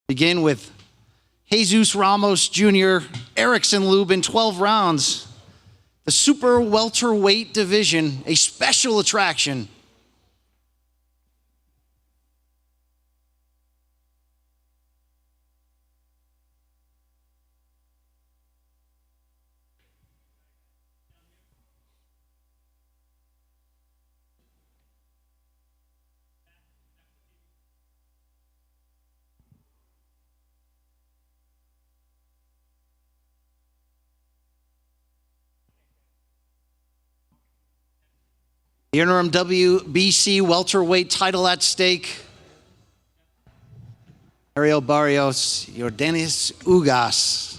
Begin with Jesus Ramos Jr., Erickson Lubin, 12 rounds. The super welterweight division, a special attraction. The interim WBC welterweight title at stake. Barrios, Yordenis Ugas.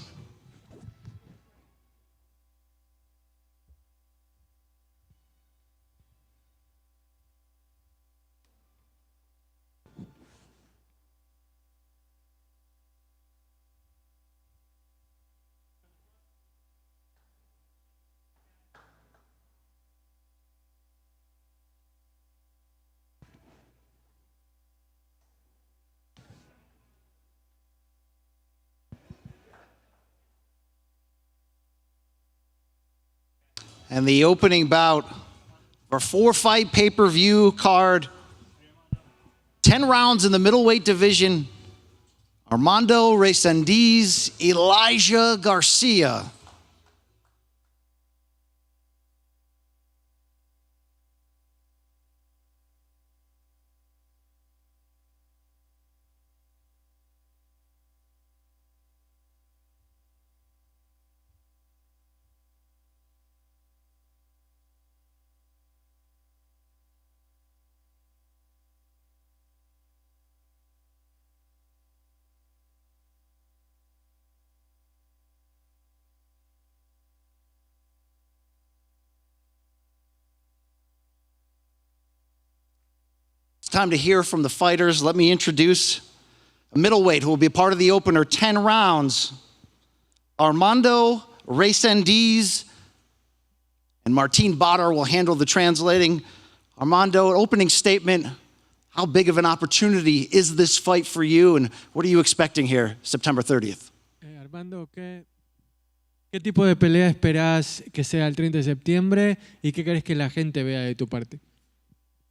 And the opening bout, our 4-fight pay-per-view card, 10 rounds in the middleweight division. Armando Resendiz, Elijah Garcia. It's time to hear from the fighters. Let me introduce a middleweight who will be a part of the opener, 10 rounds. Armando Resendiz and Martin Botter will handle the translating. Armando, an opening statement. How big of an opportunity is this fight for you, and what are you expecting here, September 30th? Armando, ¿qué tipo de pelea esperás que sea el 30 de septiembre y qué querés que la gente vea de tu parte?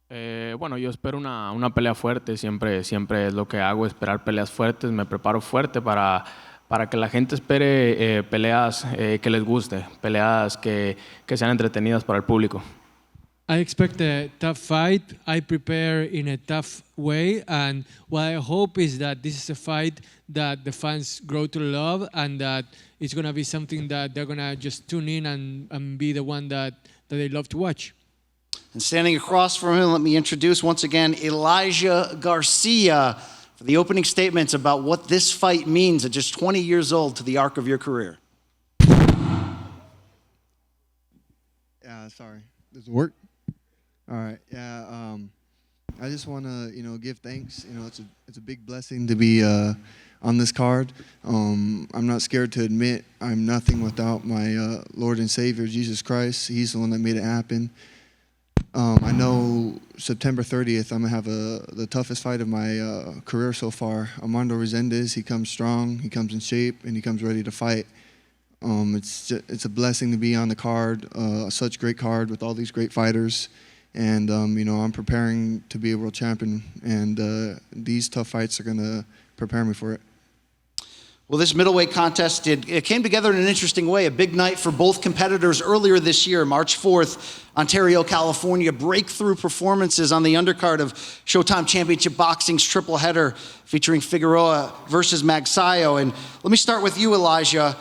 Bueno, yo espero una pelea fuerte, siempre es lo que hago, esperar peleas fuertes, me preparo fuerte para que la gente espere peleas que les guste, peleas que sean entretenidas para el público. I expect a tough fight. I prepare in a tough way, and what I hope is that this is a fight that the fans grow to love, and that it's going to be something that they're going to just tune in and be the one that they love to watch. And standing across from him, let me introduce once again Elijah Garcia for the opening statements about what this fight means at just 20 years old to the arc of your career. Yeah, sorry. Does it work? All right. Yeah. I just want to, give thanks. It's a big blessing to be on this card. I'm not scared to admit I'm nothing without my Lord and Savior, Jesus Christ. He's the one that made it happen. I know September 30th, I'm going to have the toughest fight of my career so far. Armando Resendiz, he comes strong, he comes in shape, and he comes ready to fight. It's a blessing to be on the card, such great card with all these great fighters. And, I'm preparing to be a world champion, and these tough fights are going to prepare me for it. Well, this middleweight contest, it came together in an interesting way. A big night for both competitors earlier this year, March 4th, Ontario, California. Breakthrough performances on the undercard of Showtime Championship Boxing's triple header featuring Figueroa versus Magsayo. And let me start with you, Elijah.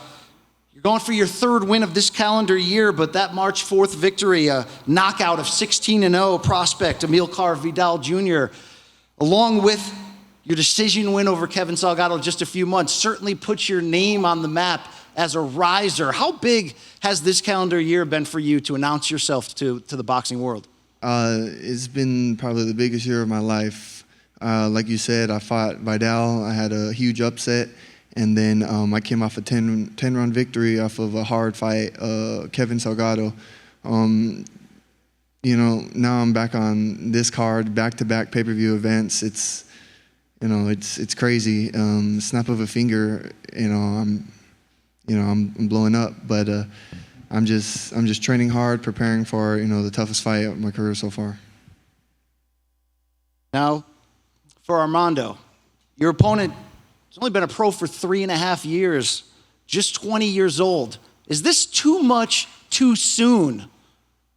You're going for your third win of this calendar year, but that March 4th victory, a knockout of 16-0 prospect Amilcar Vidal Jr., along with your decision win over Kevin Salgado just a few months, certainly puts your name on the map as a riser. How big has this calendar year been for you to announce yourself to the boxing world? It's been probably the biggest year of my life. Like you said, I fought Vidal. I had a huge upset. And then I came off a 10-round victory off of a hard fight, Kevin Salgado. Now I'm back on this card, back-to-back pay-per-view events. it's crazy. Snap of a finger, I'm blowing up. But I'm just training hard, preparing for the toughest fight of my career so far. Now, for Armando, your opponent has only been a pro for 3.5 years, just 20 years old. Is this too much too soon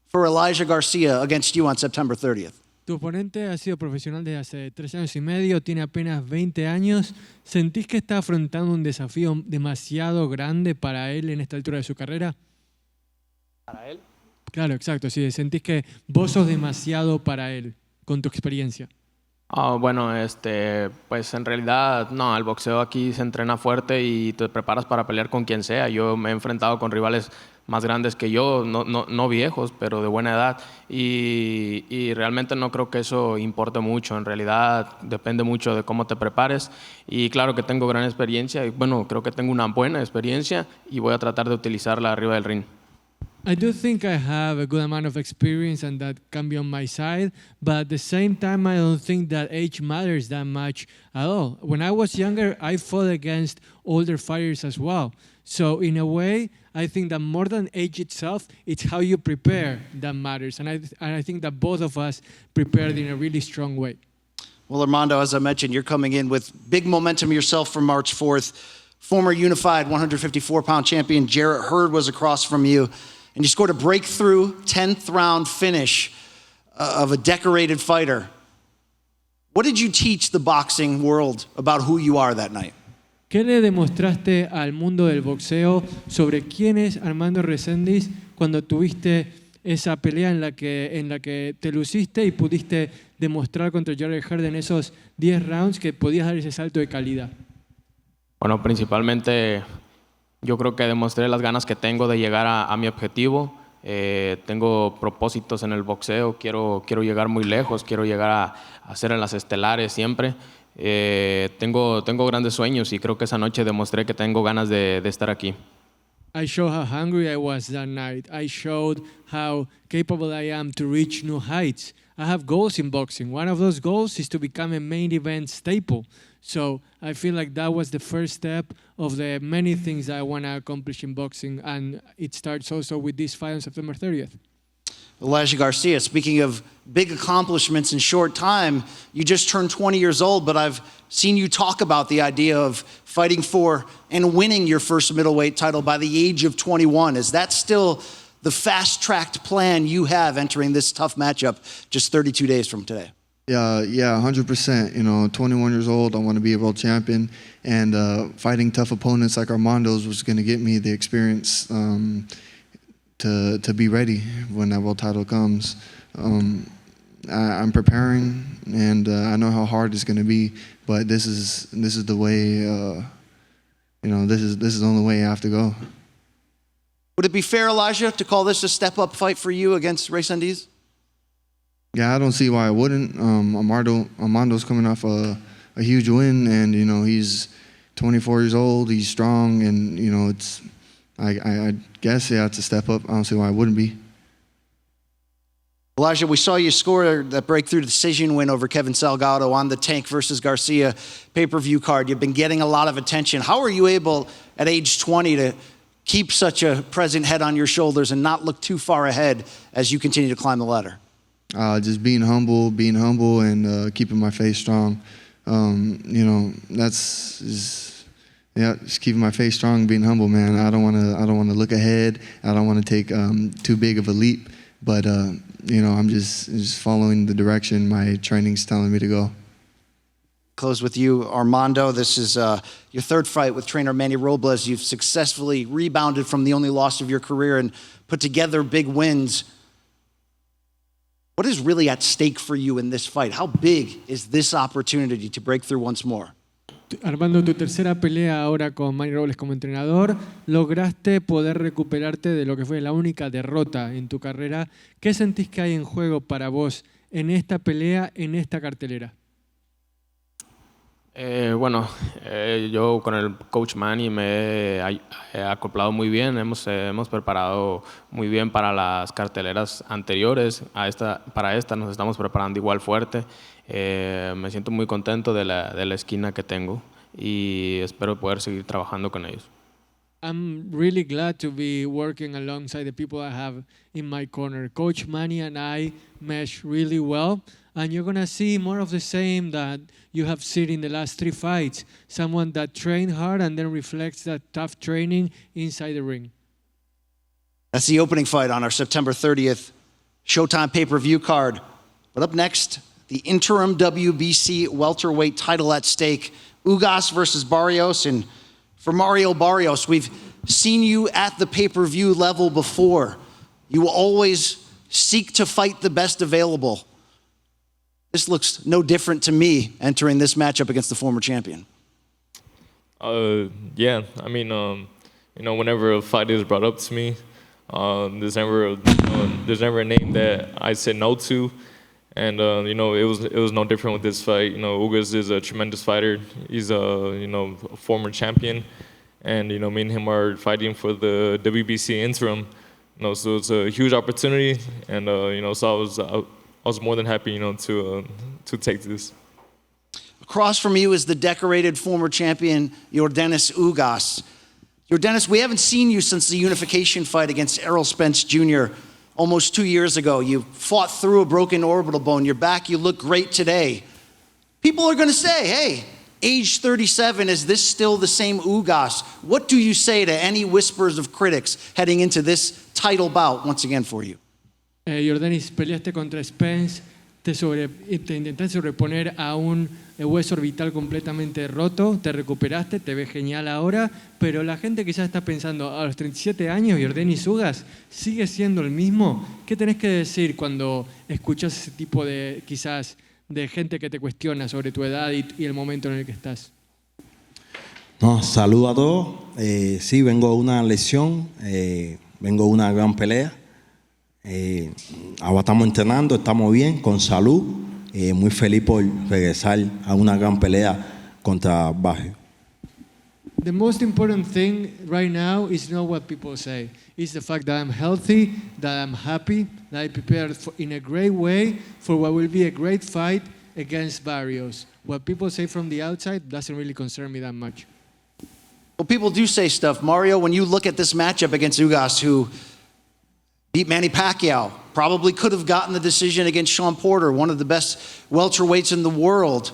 for Elijah Garcia against you on September 30th? Tu oponente ha sido profesional desde hace 3 años y medio, tiene apenas 20 años. ¿Sentís que está afrontando un desafío demasiado grande para él en esta altura de su carrera? ¿Para él? Claro, exacto. Sí, sentís que vos sos demasiado para él con tu experiencia. Bueno, pues en realidad no, el boxeo aquí se entrena fuerte y te preparas para pelear con quien sea. Yo me he enfrentado con rivales más grandes que yo, no viejos, pero de buena edad. Y realmente no creo que eso importe mucho. En realidad depende mucho de cómo te prepares. Y claro que tengo gran experiencia y bueno, creo que tengo una buena experiencia y voy a tratar de utilizarla arriba del ring. I do think I have a good amount of experience and that can be on my side, but at the same time, I don't think that age matters that much at all. When I was younger, I fought against older fighters as well. So in a way, I think that more than age itself, it's how you prepare that matters. And I think that both of us prepared in a really strong way. Well, Armando, as I mentioned, you're coming in with big momentum yourself for March 4th. Former unified 154-pound champion Jarrett Hurd was across from you. And you scored a breakthrough 10th round finish of a decorated fighter. What did you teach the boxing world about who you are that night? ¿Qué le demostraste al mundo del boxeo sobre quién es Armando Resendiz cuando tuviste esa pelea en la que te luciste y pudiste demostrar contra Jarrett Hurd en esos 10 rounds que podías dar ese salto de calidad? Bueno, principalmente yo creo que demostré las ganas que tengo de llegar a mi objetivo. Tengo propósitos en el boxeo, quiero llegar muy lejos, quiero llegar a ser en las estelares siempre. Tengo grandes sueños y creo que esa noche demostré que tengo ganas de estar aquí. I showed how hungry I was that night. I showed how capable I am to reach new heights. I have goals in boxing. One of those goals is to become a main event staple. So I feel like that was the first step of the many things I want to accomplish in boxing. And it starts also with this fight on September 30th. Elijah Garcia, speaking of big accomplishments in short time, you just turned 20 years old, but I've seen you talk about the idea of fighting for and winning your first middleweight title by the age of 21. Is that still the fast-tracked plan you have entering this tough matchup just 32 days from today? Yeah, 100%. 21 years old, I want to be a world champion, and fighting tough opponents like Armando's was going to get me the experience to be ready when that world title comes. I'm preparing, and I know how hard it's going to be, but this is the way. This is the only way I have to go. Would it be fair, Elijah, to call this a step-up fight for you against Resendiz? Yeah, I don't see why I wouldn't. Armando's coming off a huge win, and he's 24 years old. He's strong, and it's. I guess it's a step up. I don't see why it wouldn't be. Elijah, we saw you score that breakthrough decision win over Kevin Salgado on the Tank versus Garcia pay-per-view card. You've been getting a lot of attention. How are you able, at age 20, to keep such a present head on your shoulders and not look too far ahead as you continue to climb the ladder? Just being humble, and keeping my face strong. Just keeping my face strong, being humble, man. I don't want to look ahead. I don't want to take too big of a leap. But I'm just following the direction my training's telling me to go. Close with you, Armando. This is your third fight with trainer Manny Robles. You've successfully rebounded from the only loss of your career and put together big wins. What is really at stake for you in this fight? How big is this opportunity to break through once more? Armando, tu tercera pelea ahora con Manny Robles como entrenador, lograste poder recuperarte de lo que fue la única derrota en tu carrera. ¿Qué sentís que hay en juego para vos en esta pelea, en esta cartelera? Yo con el coach Manny me he acoplado muy bien, hemos preparado muy bien para las carteleras anteriores, para esta nos estamos preparando igual fuerte. Me siento muy contento de la esquina que tengo y espero poder seguir trabajando con ellos. I'm really glad to be working alongside the people I have in my corner. Coach Manny and I mesh really well, and you're gonna see more of the same that you have seen in the last 3 fights. Someone that trained hard and then reflects that tough training inside the ring. That's the opening fight on our September 30th Showtime pay-per-view card. But up next, the interim WBC welterweight title at stake, Ugas versus Barrios. And for Mario Barrios, we've seen you at the pay-per-view level before. You will always seek to fight the best available. This looks no different to me entering this matchup against the former champion. Yeah, I mean, whenever a fight is brought up to me, there's never a name that I said no to. And it was no different with this fight. Ugas is a tremendous fighter. He's a former champion, and me and him are fighting for the WBC interim. So it's a huge opportunity, and so I was more than happy to take this. Across from you is the decorated former champion Yordenis Ugas. Yordenis, we haven't seen you since the unification fight against Errol Spence Jr. almost 2 years ago. You fought through a broken orbital bone. You're back. You look great today. People are going to say, hey, age 37, is this still the same Ugas? What do you say to any whispers of critics heading into this title bout once again for you? Yordenis, peleaste contra Spence, te intentaste sobreponer a un hueso orbital completamente roto, te recuperaste, te ves genial ahora, pero la gente quizás está pensando, a los 37 años, Yordenis Ugas sigue siendo el mismo. ¿Qué tenés que decir cuando escuchas ese tipo de, quizás, de gente que te cuestiona sobre tu edad y el momento en el que estás? No, saludo a todos. Sí, vengo de una lesión, vengo de una gran pelea. Ahora estamos entrenando, estamos bien, con salud. Muy feliz por regresar a una gran pelea contra Barrios. The most important thing right now is not what people say. It's the fact that I'm healthy, that I'm happy, that I prepared in a great way for what will be a great fight against Barrios. What people say from the outside doesn't really concern me that much. Well, people do say stuff. Mario, when you look at this matchup against Ugas, who beat Manny Pacquiao, probably could have gotten the decision against Sean Porter, one of the best welterweights in the world.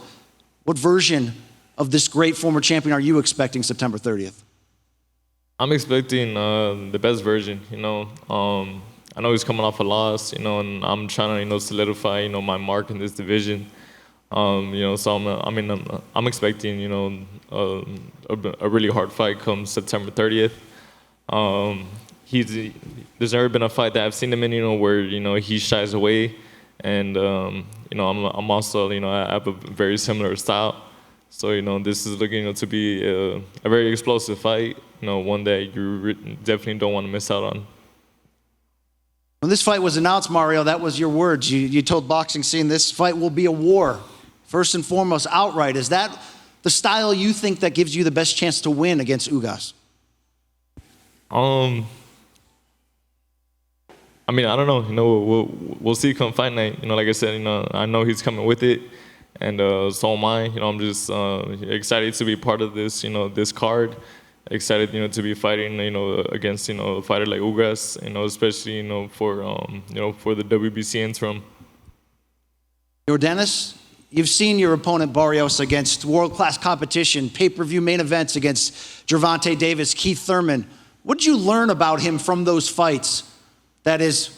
What version of this great former champion are you expecting September 30th? I'm expecting the best version. I know he's coming off a loss, and I'm trying to solidify my mark in this division. So I'm expecting a really hard fight come September 30th. There's never been a fight that I've seen him in, where he shies away, and I'm also I have a very similar style, so this is looking to be a very explosive fight, one that you definitely don't want to miss out on. When this fight was announced, Mario, that was your words. You told Boxing Scene this fight will be a war, first and foremost, outright. Is that the style you think that gives you the best chance to win against Ugas? I mean, I don't know. We'll see come fight night. Like I said, I know he's coming with it, and so am I. I'm just excited to be part of this, this card. Excited, to be fighting, against, a fighter like Ugas, especially, for the WBC interim. Yordenis, you've seen your opponent Barrios against world-class competition, pay-per-view main events against Gervonta Davis, Keith Thurman. What did you learn about him from those fights that is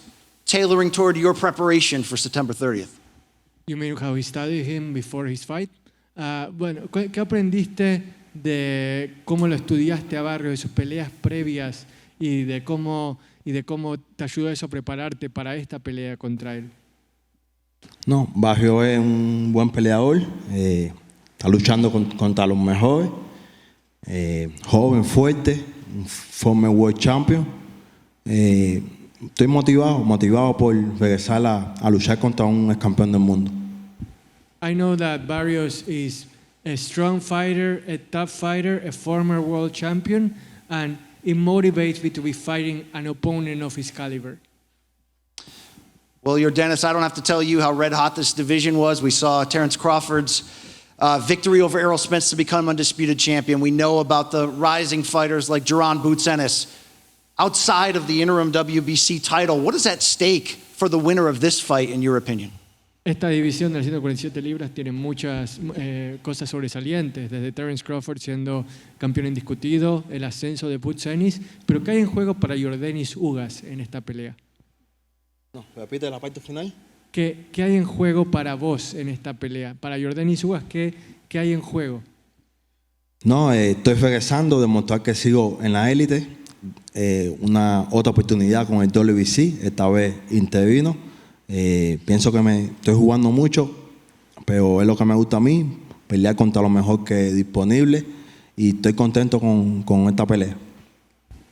tailoring toward your preparation for September 30th? You mean how he studied him before his fight? Bueno, ¿qué aprendiste de cómo lo estudiaste a Barrios, de sus peleas previas y de cómo te ayudó eso a prepararte para esta pelea contra él? No, Barrios es un buen peleador, está luchando contra los mejores, joven, fuerte, former world champion. Estoy motivado por regresar a luchar contra un ex campeón del mundo. I know that Barrios is a strong fighter, a tough fighter, a former world champion, and it motivates me to be fighting an opponent of his caliber. Well, Yordenis, I don't have to tell you how red hot this division was. We saw Terrence Crawford's victory over Errol Spence to become undisputed champion. We know about the rising fighters like Jaron Boots Ennis. Outside of the interim WBC title, what is at stake for the winner of this fight, in your opinion? Esta división de las 147 libras tiene muchas cosas sobresalientes, desde Terence Crawford siendo campeón indiscutido, el ascenso de Boots Ennis, pero ¿qué hay en juego para Yordenis Ugas en esta pelea? No, repite la parte final. ¿Qué hay en juego para vos en esta pelea? Para Yordenis Ugas, ¿qué hay en juego? No, estoy regresando, demostrar que sigo en la élite. Una otra oportunidad con el WBC, esta vez intervino. Pienso que me estoy jugando mucho, pero es lo que me gusta a mí, pelear contra lo mejor que disponible, y estoy contento con esta pelea.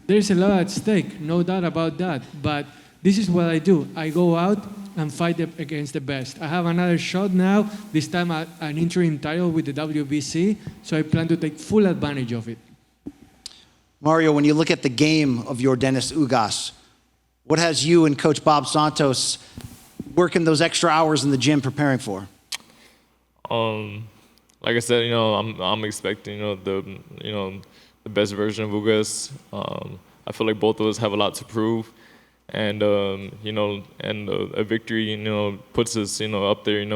There's a lot at stake, no doubt about that, but this is what I do. I go out and fight against the best. I have another shot now, this time an interim title with the WBC, so I plan to take full advantage of it. Mario, when you look at the game of Yordenis Ugas, what has you and Coach Bob Santos working those extra hours in the gym preparing for? Like I said, I'm expecting, the best version of Ugas. I feel like both of us have a lot to prove, and a victory, puts us, up there,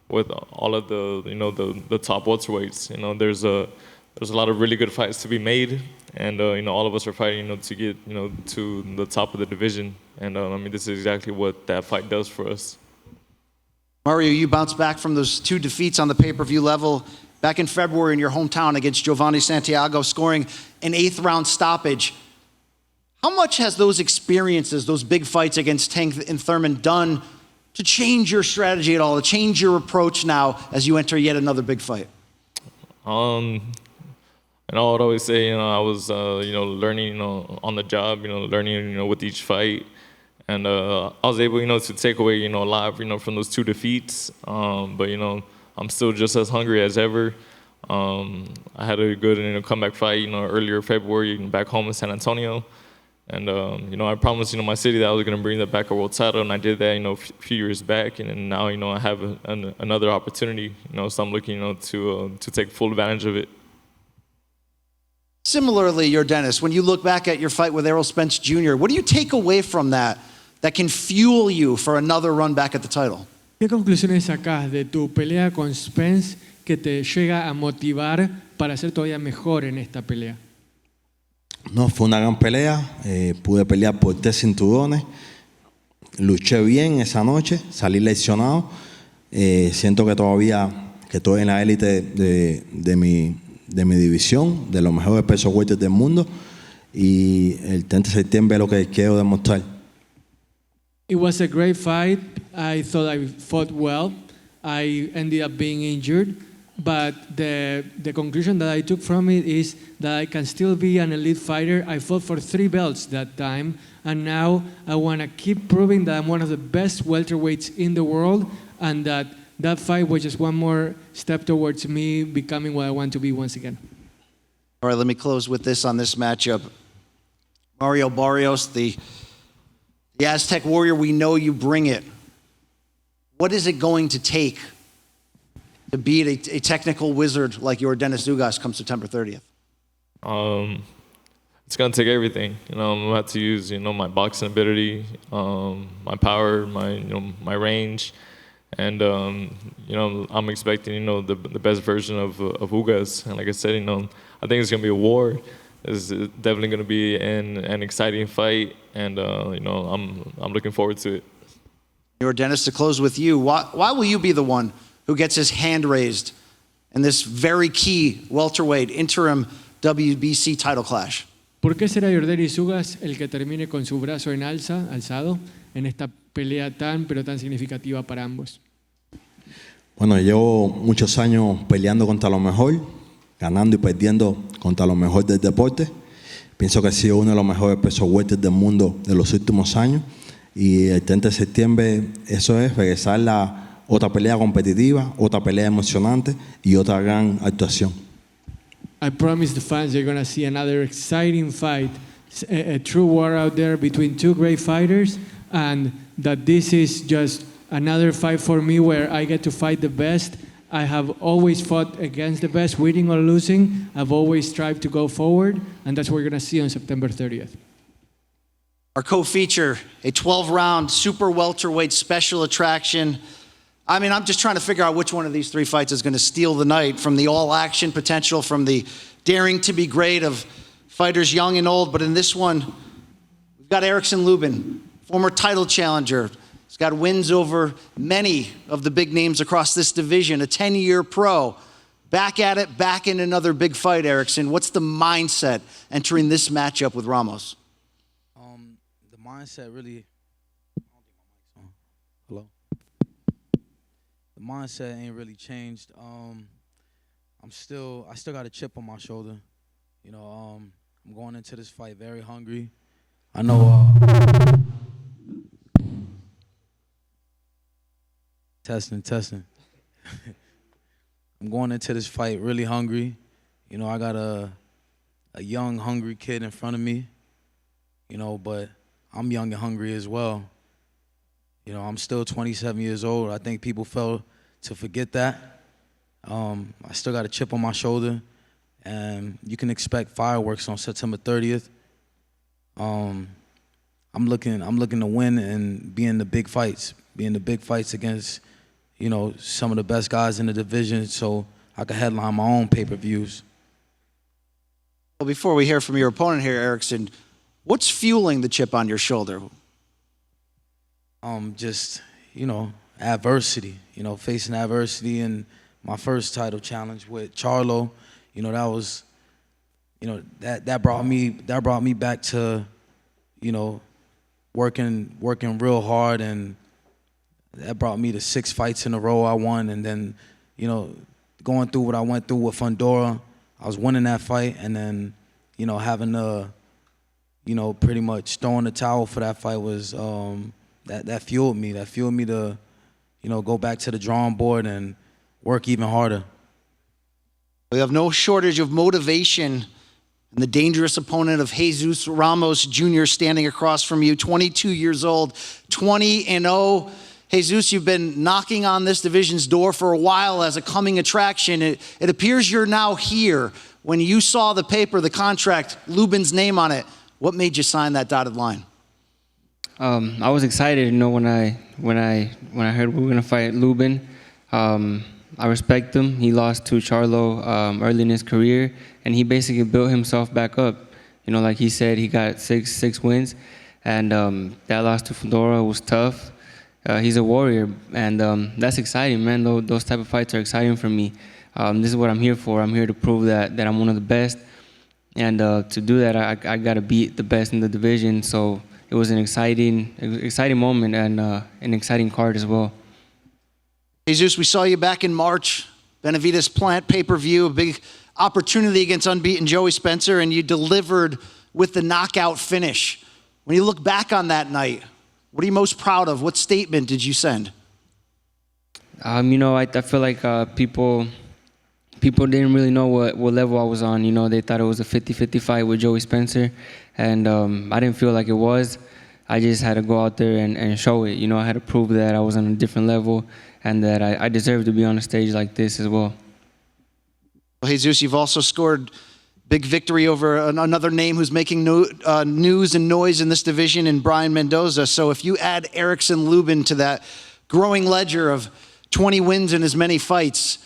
with all of the top welterweights. There's a lot of really good fights to be made, and all of us are fighting, to get, to the top of the division. And this is exactly what that fight does for us. Mario, you bounced back from those 2 defeats on the pay-per-view level back in February in your hometown against Giovanni Santiago, scoring an 8th round stoppage. How much has those experiences, those big fights against Tank and Thurman, done to change your strategy at all, to change your approach now as you enter yet another big fight? And I would always say, I was, learning, on the job, learning, with each fight. And I was able, to take away, a lot, from those 2 defeats. But, I'm still just as hungry as ever. I had a good, comeback fight, earlier February back home in San Antonio. And, I promised, my city that I was going to bring that back a world title. And I did that, a few years back. And now, I have another opportunity, so I'm looking, to take full advantage of it. Similarly, Yordenis, when you look back at your fight with Errol Spence Jr., what do you take away from that can fuel you for another run back at the title? ¿Qué conclusiones sacás de tu pelea con Spence que te llega a motivar para ser todavía mejor en esta pelea? No, fue una gran pelea. Pude pelear por 3 cinturones. Luché bien esa noche, salí lesionado. Siento que todavía que estoy en la élite de mi división, de los mejores pesos welter del mundo, y el 30 de septiembre es lo que quiero demostrar. It was a great fight. I thought I fought well. I ended up being injured, but the conclusion that I took from it is that I can still be an elite fighter. I fought for 3 belts that time, and now I want to keep proving that I'm one of the best welterweights in the world, and that fight was just one more step towards me becoming what I want to be once again. All right, let me close with this on this matchup. Mario Barrios, the Aztec Warrior, we know you bring it. What is it going to take to beat a technical wizard like Yordenis Ugas come September 30th? It's going to take everything. I'm going to have to use, my boxing ability, my power, my range. And, I'm expecting, the best version of Ugas. And like I said, I think it's going to be a war. It's definitely going to be an exciting fight. And, I'm looking forward to it. Yordenis, to close with you, why will you be the one who gets his hand raised in this very key welterweight interim WBC title clash? ¿Por qué será Yordenis Ugas el que termine con su brazo en alzado en esta pelea pero tan significativa para ambos? Bueno, llevo muchos años peleando contra lo mejor, ganando y perdiendo contra lo mejor del deporte. Pienso que he sido uno de los mejores pesos welter del mundo de los últimos años, y el 30 de septiembre eso es regresar otra pelea competitiva, otra pelea emocionante y otra gran actuación. I promise the fans they're going to see another exciting fight, a true war out there between two great fighters, and that this is just another fight for me where I get to fight the best. I have always fought against the best, winning or losing. I've always strived to go forward, and that's what we're going to see on September 30th. Our co-feature, a 12-round super welterweight special attraction. I mean, I'm just trying to figure out which one of these three fights is going to steal the night, from the all-action potential, from the daring to be great of fighters young and old. But in this one, we've got Erickson Lubin, former title challenger. He's got wins over many of the big names across this division, a 10-year pro. Back at it, back in another big fight, Erickson. What's the mindset entering this matchup with Ramos? The mindset really, hello? The mindset ain't really changed. I still got a chip on my shoulder. You know, I'm going into this fight very hungry. I know, testing. I'm going into this fight really hungry. You know, I got a young, hungry kid in front of me. You know, but I'm young and hungry as well. You know, I'm still 27 years old. I think people fail to forget that. I still got a chip on my shoulder, and you can expect fireworks on September 30th. I'm looking to win and be in the big fights against, you know, some of the best guys in the division, so I can headline my own pay-per-views. Well, before we hear from your opponent here, Erickson, what's fueling the chip on your shoulder? Just, you know, adversity. You know, facing adversity in my first title challenge with Charlo. You know, that was, you know, that brought me back to, you know, working real hard, and that brought me to 6 fights in a row I won. And then, you know, going through what I went through with Fundora, I was winning that fight, and then, you know, having to, you know, pretty much throwing the towel for that fight was that fueled me. That fueled me to, you know, go back to the drawing board and work even harder. We have no shortage of motivation and the dangerous opponent of Jesus Ramos Jr. standing across from you, 22 years old, 20-0. Jesus, you've been knocking on this division's door for a while as a coming attraction. It appears you're now here. When you saw the paper, the contract, Lubin's name on it, what made you sign that dotted line? I was excited, you know, when I heard we were gonna fight Lubin. I respect him. He lost to Charlo early in his career, and he basically built himself back up. You know, like he said, he got six wins, and that loss to Fundora was tough. He's a warrior, and that's exciting, man. Those type of fights are exciting for me. This is what I'm here for. I'm here to prove that I'm one of the best, and to do that, I gotta beat the best in the division. So it was an exciting moment and an exciting card as well. Jesus, we saw you back in March, Benavides Plant pay-per-view, a big opportunity against unbeaten Joey Spencer, and you delivered with the knockout finish. When you look back on that night, what are you most proud of? What statement did you send? You know, I feel like people didn't really know what level I was on. You know, they thought it was a 50-50 fight with Joey Spencer, and I didn't feel like it was. I just had to go out there and show it. You know, I had to prove that I was on a different level and that I deserve to be on a stage like this as well. Well, Jesus, you've also scored big victory over another name who's making news and noise in this division in Brian Mendoza. So if you add Erickson Lubin to that growing ledger of 20 wins in as many fights,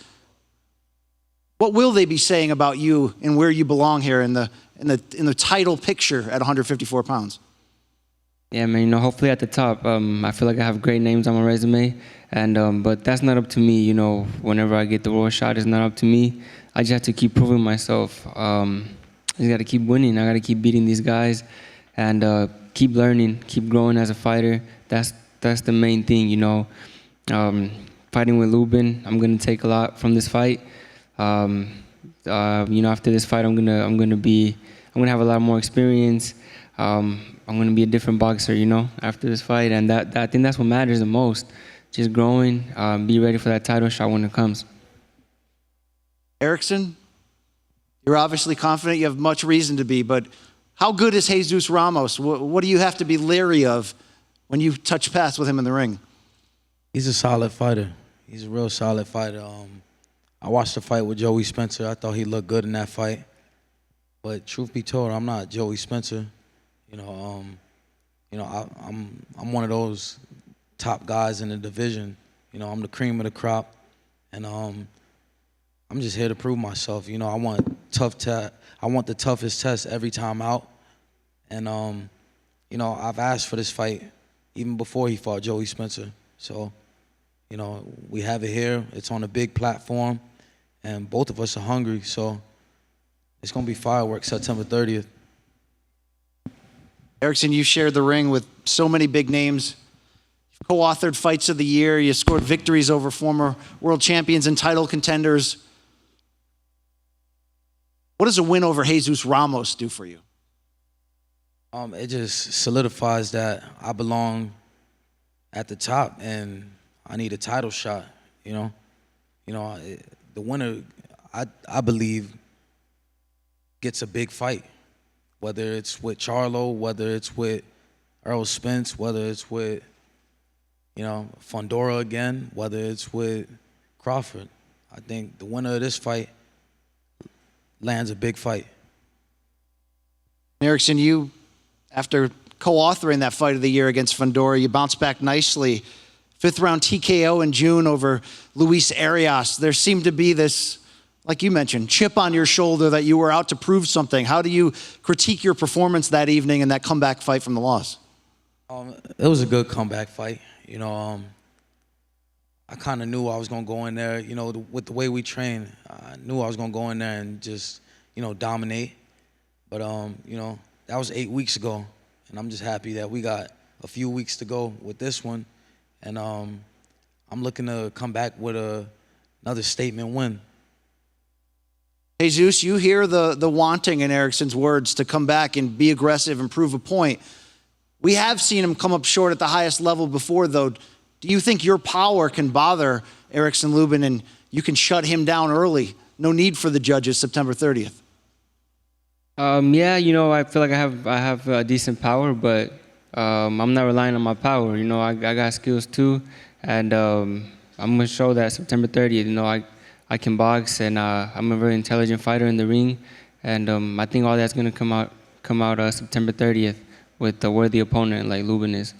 what will they be saying about you and where you belong here in the title picture at 154 pounds? Yeah, man, you know, hopefully at the top. I feel like I have great names on my resume, and but that's not up to me. You know, whenever I get the world shot, it's not up to me. I just have to keep proving myself. I just got to keep winning. I got to keep beating these guys, and keep learning, keep growing as a fighter. That's the main thing, you know. Fighting with Lubin, I'm gonna take a lot from this fight. You know, after this fight, I'm gonna have a lot more experience. I'm gonna be a different boxer, you know, after this fight, and I think that's what matters the most. just growing. Be ready for that title shot when it comes. Erickson, you're obviously confident. You have much reason to be, but how good is Jesus Ramos? What do you have to be leery of when you touch paths with him in the ring? He's a solid fighter. He's a real solid fighter. I watched the fight with Joey Spencer. I thought he looked good in that fight. But truth be told, I'm not Joey Spencer. I'm one of those top guys in the division. I'm the cream of the crop, and I'm just here to prove myself. I want the toughest test every time out, and I've asked for this fight even before he fought Joey Spencer. So, we have it here. It's on a big platform, and both of us are hungry. So, it's gonna be fireworks September 30th. Erickson, you shared the ring with so many big names. You've co-authored Fights of the Year. You scored victories over former world champions and title contenders. What does a win over Jesus Ramos do for you? It just solidifies that I belong at the top and I need a title shot. The winner, I believe, gets a big fight. Whether it's with Charlo, whether it's with Earl Spence, whether it's with, Fundora again, whether it's with Crawford. I think the winner of this fight lands a big fight. Erickson, you, after co-authoring that Fight of the Year against Fundora, you bounced back nicely. 5th round TKO in June over Luis Arias. There seemed to be this, like you mentioned, chip on your shoulder that you were out to prove something. How do you critique your performance that evening in that comeback fight from the loss? It was a good comeback fight. I kind of knew I was going to go in there, with the way we train. I knew I was going to go in there and just, dominate. But, that was 8 weeks ago, and I'm just happy that we got a few weeks to go with this one. And I'm looking to come back with another statement win. Jesus, you hear the wanting in Erickson's words to come back and be aggressive and prove a point. We have seen him come up short at the highest level before, though. Do you think your power can bother Erickson Lubin and you can shut him down early? No need for the judges September 30th. Yeah, I feel like I have decent power, but I'm not relying on my power. I got skills too, and I'm gonna show that September 30th. I can box, and I'm a very intelligent fighter in the ring, and I think all that's gonna come out September 30th with a worthy opponent like Lubin is.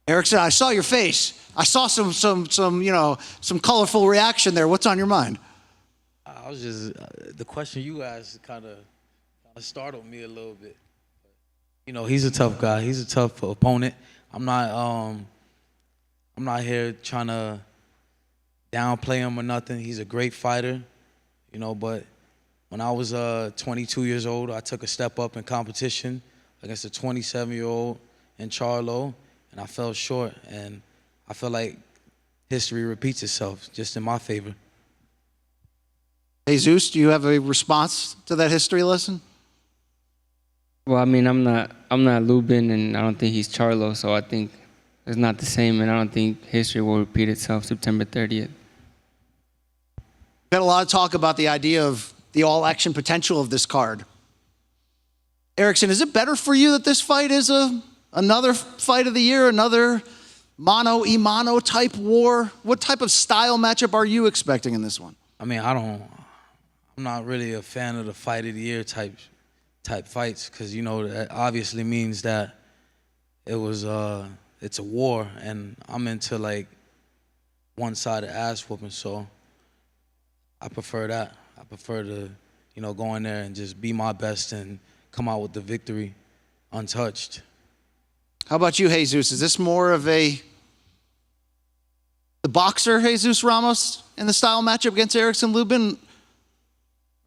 Erickson, I saw your face. I saw some colorful reaction there. What's on your mind? I was just the question you asked kind of startled me a little bit. He's a tough guy. He's a tough opponent. I'm not here trying to downplay him or nothing. He's a great fighter, but when I was 22 years old, I took a step up in competition against a 27-year-old in Charlo, and I fell short. And I feel like history repeats itself, just in my favor. Jesus, do you have a response to that history lesson? Well, I'm not Lubin, and I don't think he's Charlo, so I think it's not the same, and I don't think history will repeat itself September 30th. We've had a lot of talk about the idea of the all-action potential of this card. Erickson, is it better for you that this fight is another Fight of the Year, another mano-a-mano type war? What type of style matchup are you expecting in this one? I'm not really a fan of the Fight of the Year type fights, because that obviously means that it's a war, and I'm into like one-sided ass whooping, so I prefer that. I prefer to go in there and just be my best and come out with the victory untouched. How about you, Jesus? Is this more of the boxer Jesus Ramos in the style matchup against Erickson Lubin,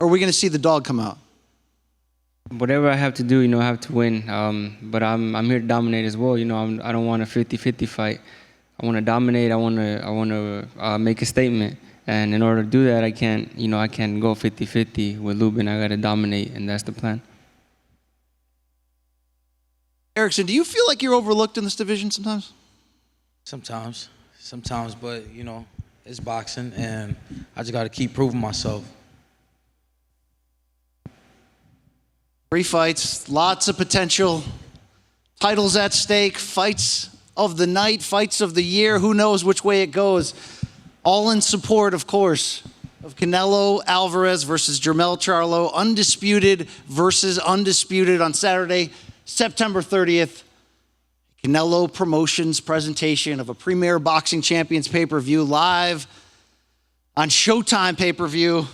or are we going to see the dog come out? Whatever I have to do, I have to win. But I'm here to dominate as well. I don't want a 50-50 fight. I want to dominate. I want to make a statement. And in order to do that, I can't go 50-50 with Lubin. I got to dominate, and that's the plan. Erickson, do you feel like you're overlooked in this division sometimes? Sometimes. sometimes, but it's boxing, and I just got to keep proving myself. 3 fights, lots of potential. Titles at stake, fights of the night, fights of the year. Who knows which way it goes? All in support, of course, of Canelo Alvarez versus Jermell Charlo. Undisputed versus undisputed on Saturday, September 30th. Canelo Promotions presentation of a Premier Boxing Champions pay-per-view live on Showtime pay-per-view.